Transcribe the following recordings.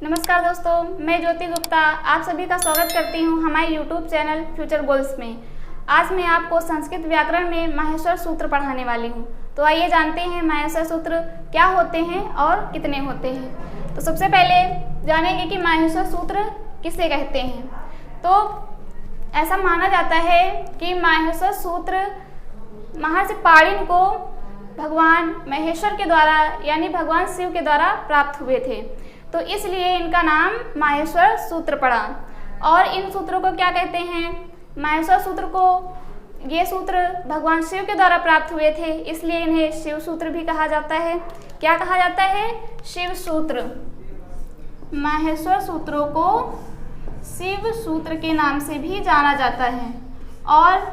नमस्कार दोस्तों, मैं ज्योति गुप्ता आप सभी का स्वागत करती हूं हमारे YouTube चैनल फ्यूचर गोल्स में। आज मैं आपको संस्कृत व्याकरण में माहेश्वर सूत्र पढ़ाने वाली हूं। तो आइए जानते हैं माहेश्वर सूत्र क्या होते हैं और कितने होते हैं। तो सबसे पहले जानेंगे कि माहेश्वर सूत्र किसे कहते हैं। तो ऐसा माना जाता है कि माहेश्वर सूत्र महर्षि पाणिनि को भगवान महेश्वर के द्वारा यानी भगवान शिव के द्वारा प्राप्त हुए थे, तो इसलिए इनका नाम माहेश्वर सूत्र पड़ा। और इन सूत्रों को क्या कहते हैं? माहेश्वर सूत्र को, ये सूत्र भगवान शिव के द्वारा प्राप्त हुए थे, इसलिए इन्हें शिव सूत्र भी कहा जाता है। क्या कहा जाता है? शिव सूत्र। माहेश्वर सूत्रों को शिव सूत्र के नाम से भी जाना जाता है। और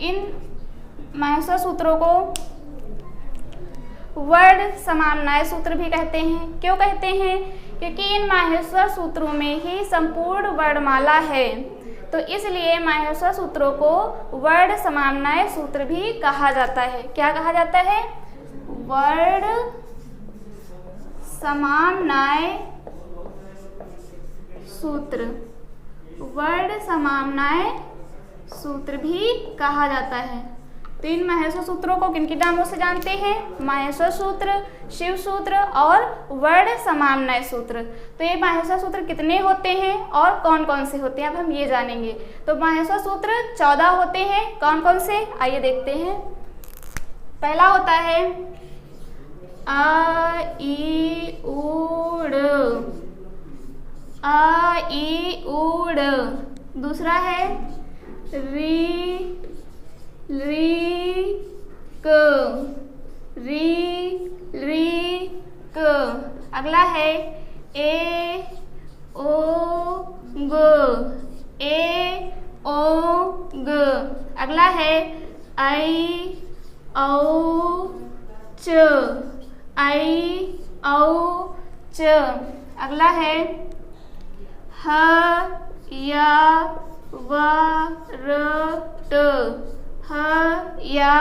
इन माहेश्वर सूत्रों को वर्ण समाम्नाय सूत्र भी कहते हैं। क्यों कहते हैं? क्योंकि इन माहेश्वर सूत्रों में ही संपूर्ण वर्णमाला है, तो इसलिए माहेश्वर सूत्रों को वर्ण समाम्नाय सूत्र भी कहा जाता है। क्या कहा जाता है? वर्ण समाम्नाय सूत्र। वर्ण समाम्नाय सूत्र भी कहा जाता है। तो इन माहेश्वर सूत्रों को किन किन नामों से जानते हैं? माहेश्वर सूत्र, शिव सूत्र और वर्ण समाम्नाय सूत्र। तो ये माहेश्वर सूत्र कितने होते हैं और कौन कौन से होते हैं, अब हम ये जानेंगे। तो माहेश्वर सूत्र 14 होते हैं। कौन कौन से, आइए देखते हैं। पहला होता है आ ई ऊड़, आ ई ऊड़। दूसरा है री री क, री री क। अगला है ए ओ ग, ए ओ ग। अगला है आई औ च, आई औ च। अगला है ह या व र ट, ह या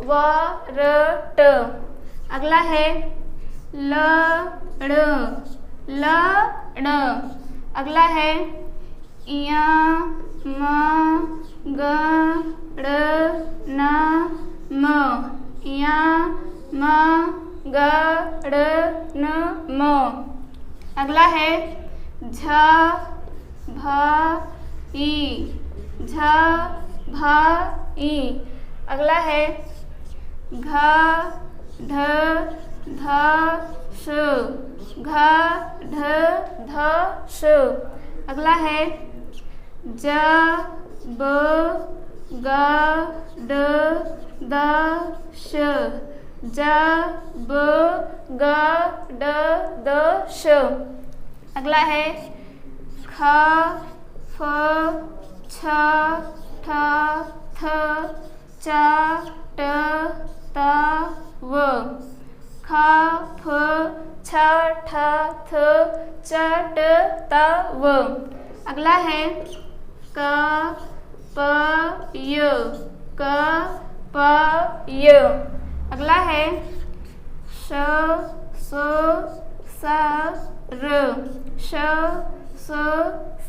व र ट। अगला है ल ड़, ल ड़। अगला है य म ग ड़ न म, य म ग ड़ न म। अगला है झ भ ई, झ भ ई। अगला है घ ढ ध श, घ ढ ध श। अगला है ज ब ग ड द श, ज ब ग ड द श। अगला है ख फ छ ठ थ च ट त व, ख फ छ ठ थ च ट त व। अगला है क प य, क प य। अगला है श स स र, श स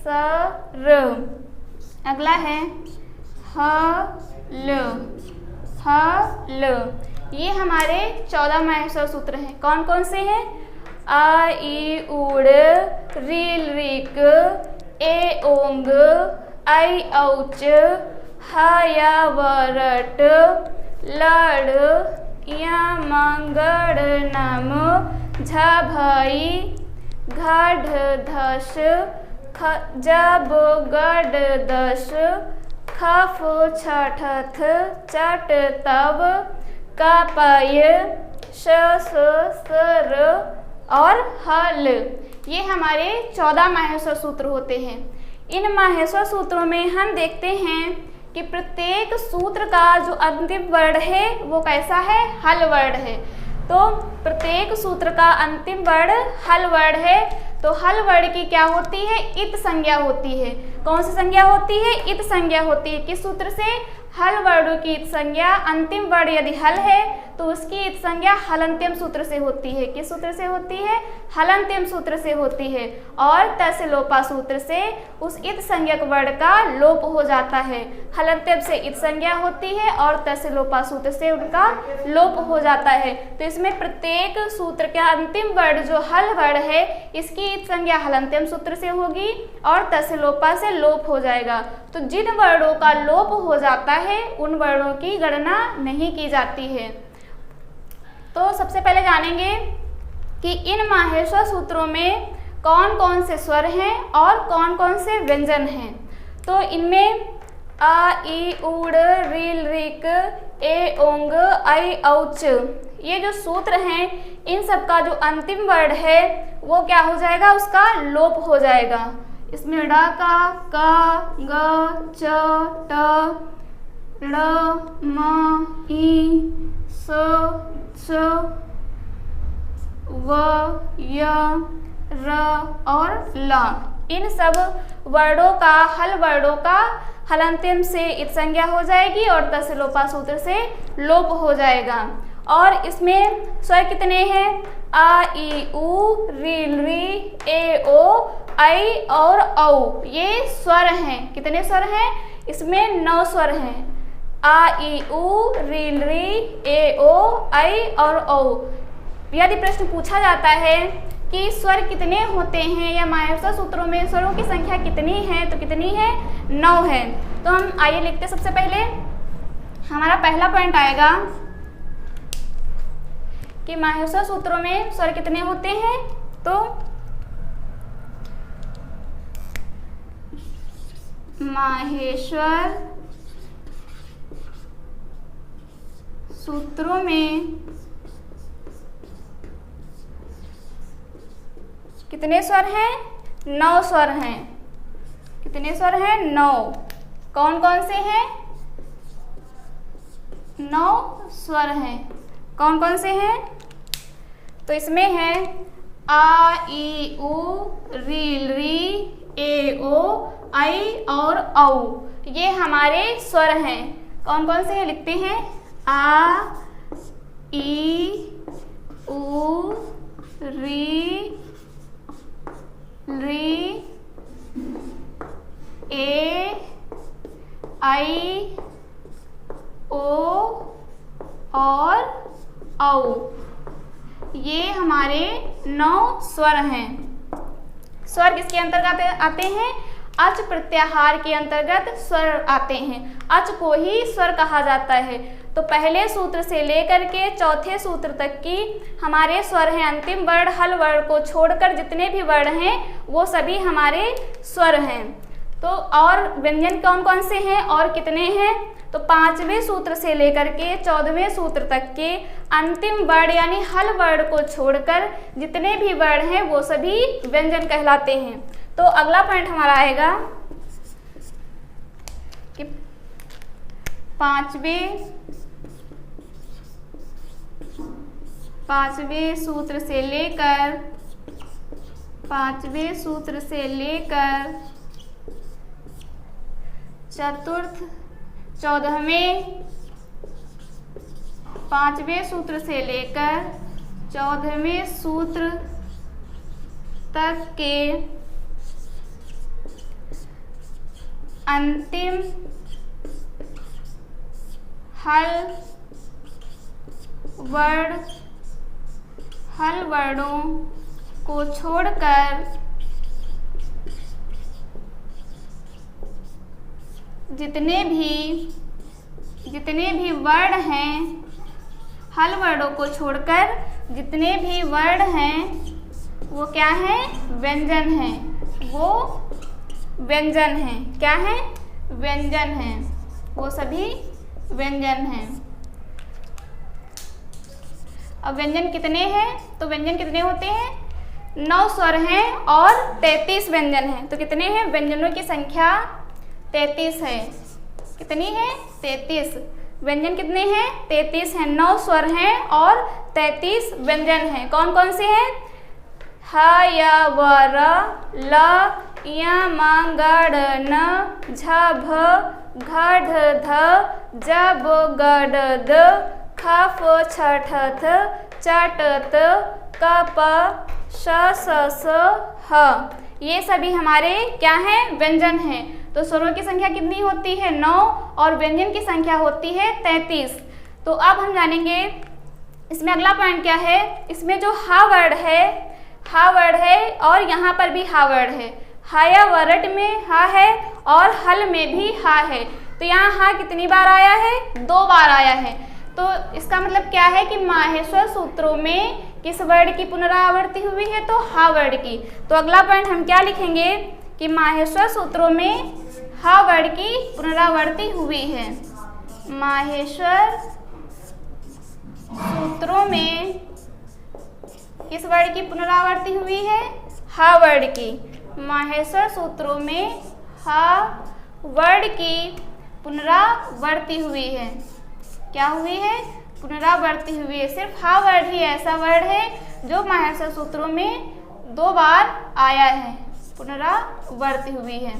स र। अगला है ह ल, ह ल। ये हमारे 14 माहेश्वर सूत्र हैं। कौन कौन से हैं? आ ई ऊड़, रील ऋक, ए ओंग, आई औच, ह या व रट, लड़, य मंगड़ नम, झ भई, घ ढ धश, ज ब गड दश, ख फ छ ठ थ चट तव, क पय, श स स र और हल। ये हमारे 14 माहेश्वर सूत्र होते हैं। इन माहेश्वर सूत्रों में हम देखते हैं कि प्रत्येक सूत्र का जो अंतिम वर्ण है वो कैसा है? हल वर्ण है। तो प्रत्येक सूत्र का अंतिम वर्ण हल वर्ण है। तो हल वर्ण की क्या होती है? इत संज्ञा होती है। कौन सी संज्ञा होती है? इत संज्ञा होती है। किस सूत्र से? हल वर्णों की इत संज्ञा अंतिम वर्ण यदि हल है तो उसकी इत संज्ञा हलंत्यम सूत्र से होती है। किस सूत्र से होती है? हलंत्यम सूत्र से होती है। और तस्य लोपा सूत्र से उस इत संज्ञक वर्ण का लोप हो जाता है। हलंत्यम से इत संज्ञा होती है और तस्य लोपा सूत्र से उनका लोप हो जाता है। तो इसमें प्रत्येक सूत्र का अंतिम वर्ण जो हल वर्ण है इसकी इत संज्ञा हलंत्यम सूत्र से होगी और तस्य लोपा से लोप हो जाएगा। तो जिन वर्णों का लोप हो जाता है उन वर्णों की गणना नहीं की जाती है। तो सबसे पहले जानेंगे कि इन माहेश्वर सूत्रों में कौन कौन से स्वर हैं और कौन कौन से व्यंजन हैं। तो इनमें आ, ई, उड़, रील, रिक, ए, ओंग, ऐ, औच, ये जो सूत्र हैं इन सब का जो अंतिम वर्ण है वो क्या हो जाएगा? उसका लोप हो जाएगा। इसमें ड़ का, ग, च, ट, ड़, म, ई, स, च, व, य, र और ल, इन सब वर्णों का हल वर्णों का हलंत्यम से इत संज्ञा हो जाएगी और तस्य लोपा सूत्र से लोप हो जाएगा। और इसमें स्वर कितने हैं? आ, ई, उ, रील, री, ए, ओ, ऐ और औ, ये स्वर हैं। कितने स्वर हैं? इसमें 9 स्वर हैं। आ, ई, उ, रील, री, ए, ओ, ऐ और औ। यदि प्रश्न पूछा जाता है कि स्वर कितने होते हैं या माहेश्वर सूत्रों में स्वरों की संख्या कितनी है, तो कितनी है? 9 है। तो हम आइए लिखते। सबसे पहले हमारा पहला पॉइंट आएगा कि माहेश्वर सूत्रों में स्वर कितने होते हैं। तो माहेश्वर सूत्रों में कितने स्वर हैं? 9 स्वर हैं। कितने स्वर हैं? 9। कौन कौन से हैं? 9 स्वर हैं। कौन कौन से हैं? तो इसमें है आ, ई, उ, रील, री, ए, ओ, ऐ और औ, ये हमारे स्वर हैं। कौन कौन से हैं? लिखते हैं आ, ई, उ, री, ए, ऐ, ओ और औ, ये हमारे 9 स्वर हैं। स्वर किसके अंतर्गत आते हैं? अच प्रत्याहार के अंतर्गत स्वर आते हैं। अच को ही स्वर कहा जाता है। तो पहले सूत्र से लेकर के चौथे सूत्र तक की हमारे स्वर हैं। अंतिम वर्ण हल वर्ण को छोड़कर जितने भी वर्ण हैं वो सभी हमारे स्वर हैं। तो और व्यंजन कौन कौन से हैं और कितने हैं? तो 5वें सूत्र से लेकर के 14वें सूत्र तक के अंतिम वर्ण यानी हल वर्ण को छोड़कर जितने भी वर्ण हैं वो सभी व्यंजन कहलाते हैं। तो अगला पॉइंट हमारा आएगा कि 5वें सूत्र से लेकर 14वें 5वें सूत्र से लेकर 14वें सूत्र तक के अंतिम हल वर्णों को छोड़कर जितने भी वर्ण हैं, हल वर्णों को छोड़कर जितने भी वर्ण हैं वो क्या है? व्यंजन हैं। वो व्यंजन हैं। क्या है? व्यंजन हैं। वो सभी व्यंजन हैं। अब व्यंजन कितने हैं? तो व्यंजन कितने होते हैं? 9 स्वर हैं और 33 व्यंजन हैं। तो कितने हैं? व्यंजनों की संख्या 33 है। कितनी है? 33। व्यंजन कितने हैं? 33 हैं। 9 स्वर हैं और 33 व्यंजन हैं। कौन कौन से हैं? ह, य, व, र, ल, य, म, ग, ड़, न, झ, भ, घ ढ ध ज ब ग ड द ख फ छ ठ थ च ट त क प श स स ह। ये सभी हमारे क्या हैं? व्यंजन हैं। तो स्वरों की संख्या कितनी होती है? 9 और व्यंजन की संख्या होती है 33। तो अब हम जानेंगे इसमें अगला पॉइंट क्या है। इसमें जो हा वर्ड है और यहाँ पर भी हा वर्ड है। हाया वरट में हा है और हल में भी हा है। तो यहाँ हा कितनी बार आया है? 2 बार आया है। तो इसका मतलब क्या है कि माहेश्वर सूत्रों में किस वर्ड की पुनरावृत्ति हुई है? तो हा वर्ड की। तो अगला पॉइंट हम क्या लिखेंगे कि माहेश्वर सूत्रों में हा वर्ड की पुनरावृत्ति हुई है। माहेश्वर सूत्रों में किस वर्ड की पुनरावृत्ति हुई है? हा वर्ड की। माहेश्वर सूत्रों में हा वर्ड की पुनरावृत्ति हुई है। क्या हुई है? पुनरावृत्ति हुई है। सिर्फ हा वर्ड ही ऐसा वर्ड है जो माहेश्वर सूत्रों में 2 बार आया है, पुनरावृत्ति हुई है।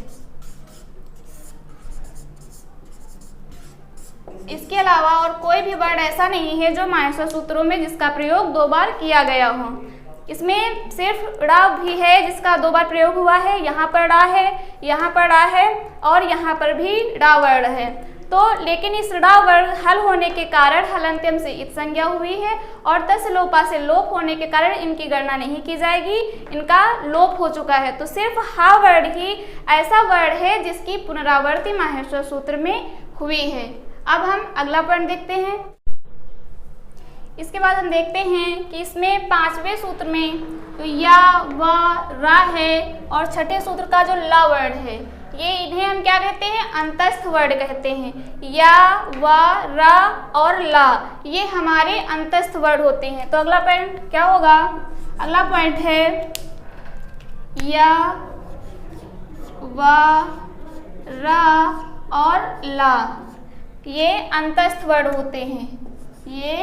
इसके अलावा और कोई भी वर्ड ऐसा नहीं है जो माहेश्वर सूत्रों में जिसका प्रयोग 2 बार किया गया हो। इसमें सिर्फ ड़ा भी है जिसका 2 बार प्रयोग हुआ है। यहाँ पर ड़ा है, यहाँ पर ड़ा है और यहाँ पर भी ड़ा वर्ड है। तो लेकिन इस ड़ा वर्ग हल होने के कारण हलंत्यम से इत संज्ञा हुई है और तस् लोपा से लोप होने के कारण इनकी गणना नहीं की जाएगी, इनका लोप हो चुका है। तो सिर्फ हा वर्ड ही ऐसा वर्ड है जिसकी पुनरावृत्ति माहेश्वर सूत्र में हुई है। अब हम अगला पॉइंट देखते हैं। इसके बाद हम देखते हैं कि इसमें 5वें सूत्र में तो या, व, रा है और छठे सूत्र का जो ला वर्ड है, ये इन्हें हम क्या कहते हैं? अंतस्थ वर्ड कहते हैं। या, व, रा और ला ये हमारे अंतस्थ वर्ड होते हैं। तो अगला पॉइंट क्या होगा? अगला पॉइंट है या, व, रा और ला ये अंतस्थ वर्ड होते हैं। ये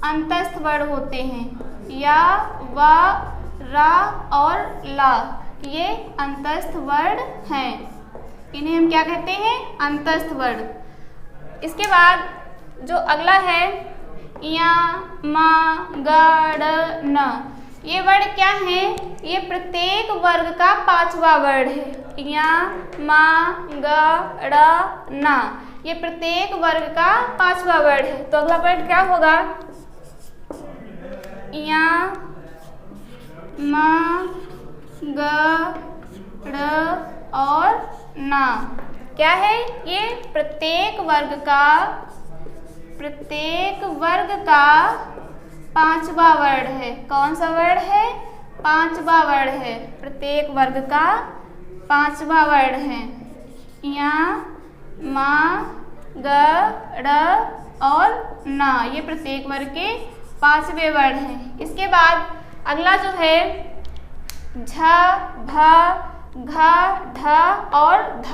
अंतस्थ वर्ड होते हैं। या, व, रा और ला ये अंतस्थ वर्ड हैं। इन्हें हम क्या कहते हैं? अंतस्थ वर्ड। इसके बाद जो अगला है या, मा, ग, ड, न ये वर्ड क्या है? ये प्रत्येक वर्ग का 5वां वर्ड है। या, मा, ग, ड, न ये प्रत्येक वर्ग का 5वां वर्ड है। तो अगला पॉइंट क्या होगा? या, मा, ग, ड और ना क्या है? ये प्रत्येक वर्ग का 5वां वर्ड है। कौन सा वर्ड है? 5वां वर्ड है। प्रत्येक वर्ग का 5वां वर्ड है। या, मा, ग, ड और ना ये प्रत्येक वर्ग के 5वें वर्ड हैं। इसके बाद अगला जो है झ, भ, घ, ढ और ध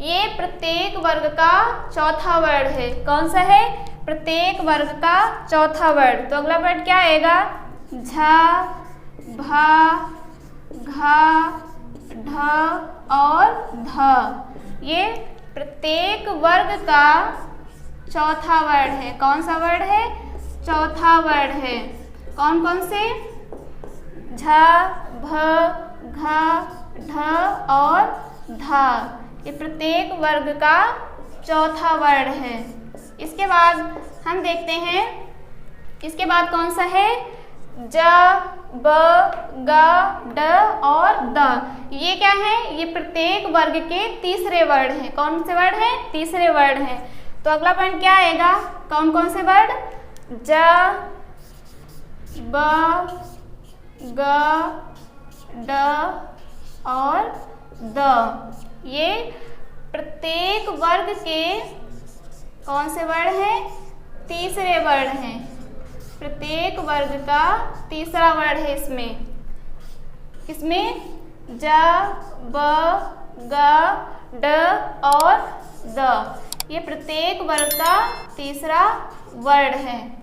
ये प्रत्येक वर्ग का 4था वर्ड है। कौन सा है? प्रत्येक वर्ग का 4था वर्ड। तो अगला वर्ड क्या आएगा? झ, भ, घ, ढ और ध ये प्रत्येक वर्ग का 4था वर्ड है। कौन सा वर्ड है? 4था वर्ड है। कौन कौन से? झ, भ, घ, ढ और ध ये प्रत्येक वर्ग का 4था वर्ड है। इसके बाद हम देखते हैं, इसके बाद कौन सा है? ज, ब, ग, ड और द ये क्या है? ये प्रत्येक वर्ग के 3रे वर्ड हैं। कौन से वर्ड हैं? 3रे वर्ड हैं। तो अगला पॉइंट क्या आएगा? कौन कौन से वर्ड? ज, ब, ग, ड और द ये प्रत्येक वर्ग के कौन से वर्ड हैं? 3रे वर्ड हैं। प्रत्येक वर्ग का 3रा वर्ड है इसमें ज, ब, ग, ड और द ये प्रत्येक वर्ग का 3रा वर्ड है।